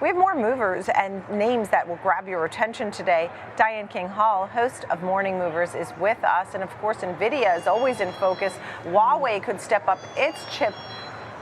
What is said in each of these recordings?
We have more movers and names that will grab your attention today. Diane King Hall, host of Morning Movers, is with us. And of course, Nvidia is always in focus. Huawei could step up its chip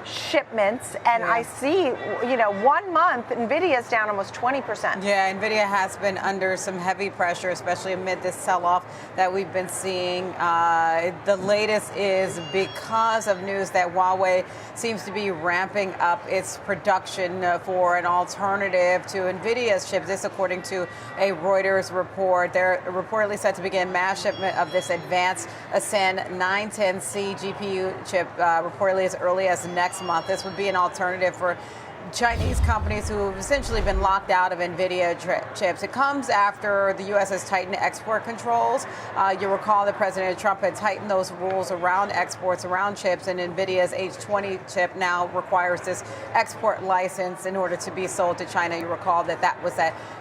shipments, and I see, 1 month, Nvidia's down almost 20%. Yeah, Nvidia has been under some heavy pressure, especially amid this sell-off that we've been seeing. The latest is because of news that Huawei seems to be ramping up its production for an alternative to Nvidia's chips. This, according to a Reuters report. They're reportedly set to begin mass shipment of this advanced AMZN 910C GPU chip reportedly as early as next month. This would be an alternative for Chinese companies who have essentially been locked out of Nvidia chips. It comes after the U.S. has tightened export controls. You recall that President Trump had tightened those rules around exports, around chips, and Nvidia's H20 chip now requires this export license in order to be sold to China. You recall that was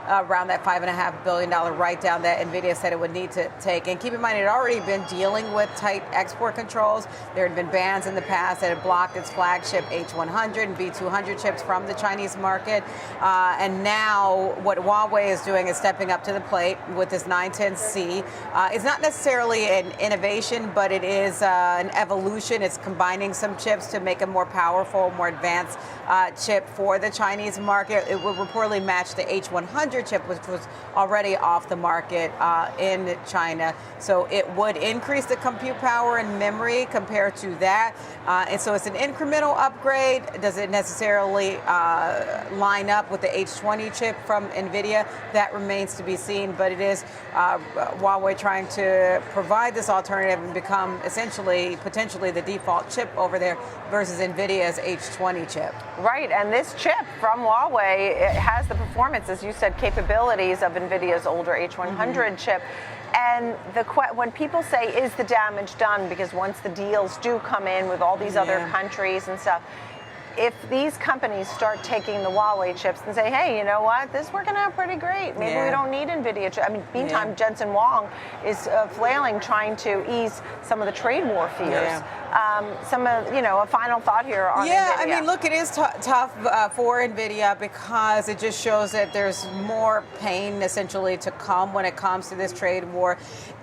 around that $5.5 billion write-down that Nvidia said it would need to take. And keep in mind, it had already been dealing with tight export controls. There had been bans in the past that had blocked its flagship H100 and B200 chips from the Chinese market. And now what Huawei is doing is stepping up to the plate with this 910C. It's not necessarily an innovation, but it is an evolution. It's combining some chips to make a more powerful, more advanced chip for the Chinese market. It will reportedly match the H100 chip, which was already off the market in China. So it would increase the compute power and memory compared to that. And so it's an incremental upgrade. Does it necessarily line up with the H20 chip from Nvidia? That remains to be seen, but it is Huawei trying to provide this alternative and become essentially, potentially the default chip over there versus Nvidia's H20 chip. Right, and this chip from Huawei, it has the performance, as you said, capabilities of Nvidia's older H100 chip. And when people say, is the damage done? Because once the deals do come in with all these other countries and stuff, if these companies start taking the Huawei chips and say, hey, you know what, this is working out pretty great. Maybe we don't need Nvidia chips. I mean, meantime, Jensen Huang is flailing, trying to ease some of the trade war fears. A final thought here on Nvidia. I mean, look, it is tough for Nvidia because it just shows that there's more pain essentially to come when it comes to this trade war.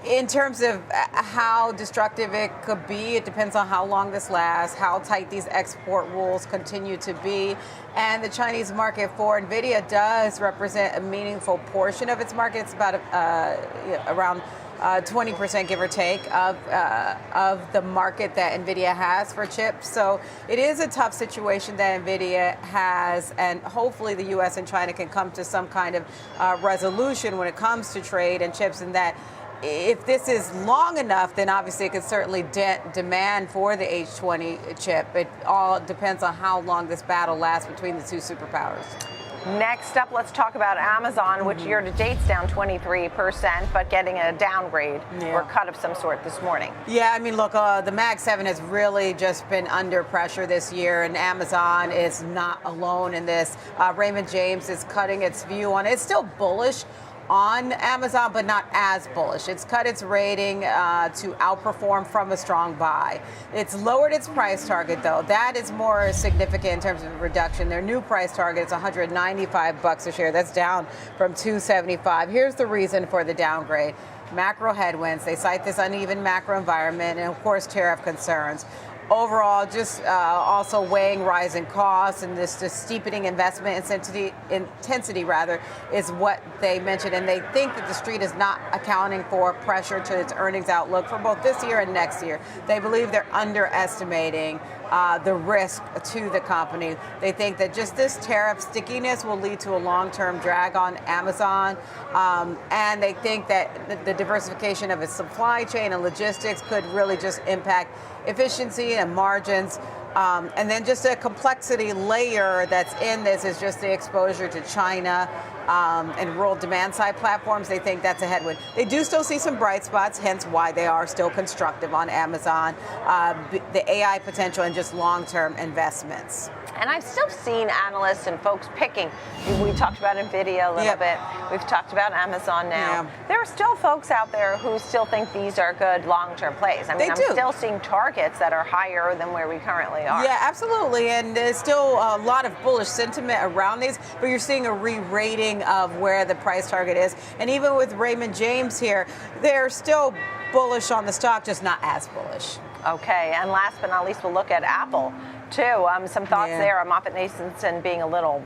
In terms of how destructive it could be, it depends on how long this lasts, how tight these export rules continue to be. And the Chinese market for Nvidia does represent a meaningful portion of its market. It's about around 20%, give or take, of the market that Nvidia has for chips. So it is a tough situation that Nvidia has, and hopefully the U.S. and China can come to some kind of resolution when it comes to trade and chips, and that if this is long enough, then obviously it could certainly demand for the H20 chip. It all depends on how long this battle lasts between the two superpowers. Next up, let's talk about Amazon, which year-to-date's down 23%, but getting a downgrade or cut of some sort this morning. Yeah, I mean, look, the Mag 7 has really just been under pressure this year, and Amazon is not alone in this. Raymond James is cutting its view on it. It's still bullish on Amazon, but not as bullish. It's cut its rating to outperform from a strong buy. It's lowered its price target, though. That is more significant in terms of reduction. Their new price target is $195 a share. That's down from $275. Here's the reason for the downgrade. Macro headwinds. They cite this uneven macro environment and, of course, tariff concerns. Overall, just also weighing rising costs and this steepening investment intensity is what they mentioned. And they think that the street is not accounting for pressure to its earnings outlook for both this year and next year. They believe they're underestimating the risk to the company. They think that just this tariff stickiness will lead to a long-term drag on Amazon. And they think that the diversification of its supply chain and logistics could really just impact efficiency and margins. And then just a complexity layer that's in this is just the exposure to China and rural demand side platforms. They think that's a headwind. They do still see some bright spots, hence why they are still constructive on Amazon, the AI potential and just long-term investments. And I've still seen analysts and folks picking. We talked about Nvidia a little bit. We've talked about Amazon now. There are still folks out there who still think these are good long-term plays. I mean, I'm still seeing targets that are higher than where we currently really are. Yeah, absolutely. And there's still a lot of bullish sentiment around these, but you're seeing a re-rating of where the price target is. And even with Raymond James here, they're still bullish on the stock, just not as bullish. Okay, and last but not least, we'll look at Apple too. Some thoughts there. MoffettNathanson being a little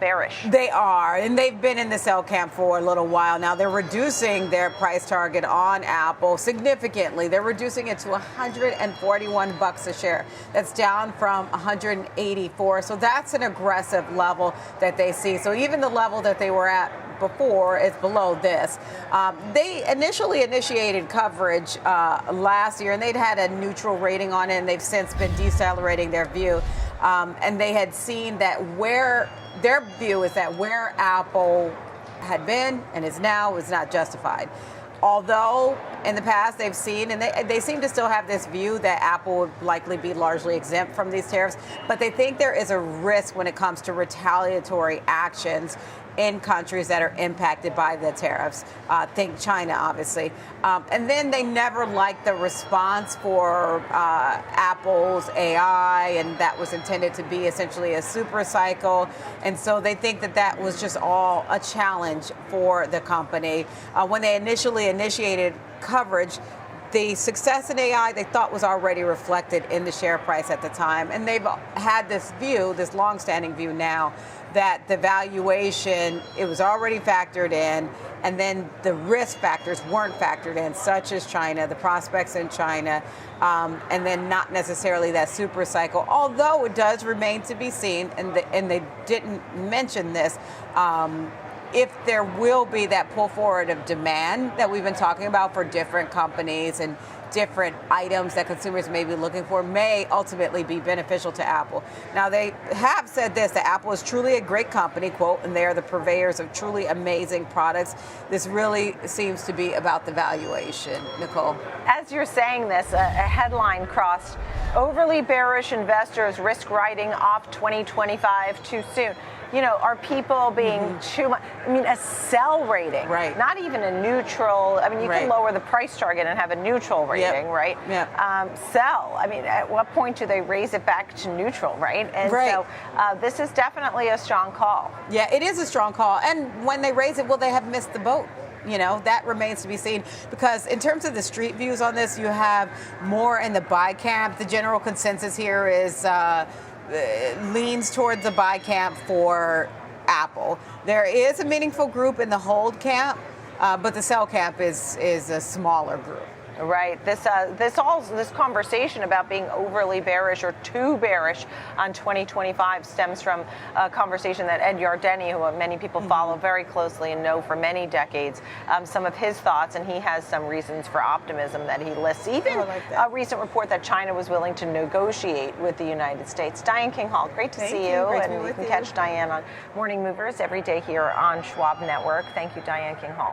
bearish. They are, and they've been in the sell camp for a little while now. They're reducing their price target on Apple significantly. They're reducing it to $141 a share. That's down from 184. So that's an aggressive level that they see. So even the level that they were at before is below this. They initially initiated coverage last year, and they'd had a neutral rating on it, and they've since been decelerating their view. And they had seen that where their view is that where Apple had been and is now is not justified. Although in the past they've seen, and they seem to still have this view that Apple would likely be largely exempt from these tariffs, but they think there is a risk when it comes to retaliatory actions in countries that are impacted by the tariffs. Think China, obviously. And then they never liked the response for Apple's AI, and that was intended to be essentially a super cycle. And so they think that that was just all a challenge for the company. When they initially initiated coverage, the success in AI they thought was already reflected in the share price at the time. And they've had this view, this longstanding view now, that the valuation, it was already factored in, and then the risk factors weren't factored in, such as China, the prospects in China, and then not necessarily that super cycle, although it does remain to be seen, and they didn't mention this, if there will be that pull forward of demand that we've been talking about for different companies and different items that consumers may be looking for, may ultimately be beneficial to Apple. Now, they have said this, that Apple is truly a great company, quote, and they are the purveyors of truly amazing products. This really seems to be about the valuation. Nicole? As you're saying this, a headline crossed, overly bearish investors risk writing off 2025 too soon. You know, are people being too much? I mean, a sell rating, right? Not even a neutral. I mean, you can lower the price target and have a neutral rating, right? Sell. I mean, at what point do they raise it back to neutral, right? And so this is definitely a strong call. Yeah, it is a strong call. And when they raise it, will they have missed the boat? You know, that remains to be seen, because in terms of the street views on this, you have more in the buy camp. The general consensus here is leans towards the buy camp for Apple. There is a meaningful group in the hold camp, but the sell camp is a smaller group. Right. This conversation about being overly bearish or too bearish on 2025 stems from a conversation that Ed Yardeni, who many people follow very closely and know for many decades, some of his thoughts, and he has some reasons for optimism that he lists. Even a recent report that China was willing to negotiate with the United States. Diane King Hall, great to see you. And you can catch Diane on Morning Movers every day here on Schwab Network. Thank you, Diane King Hall.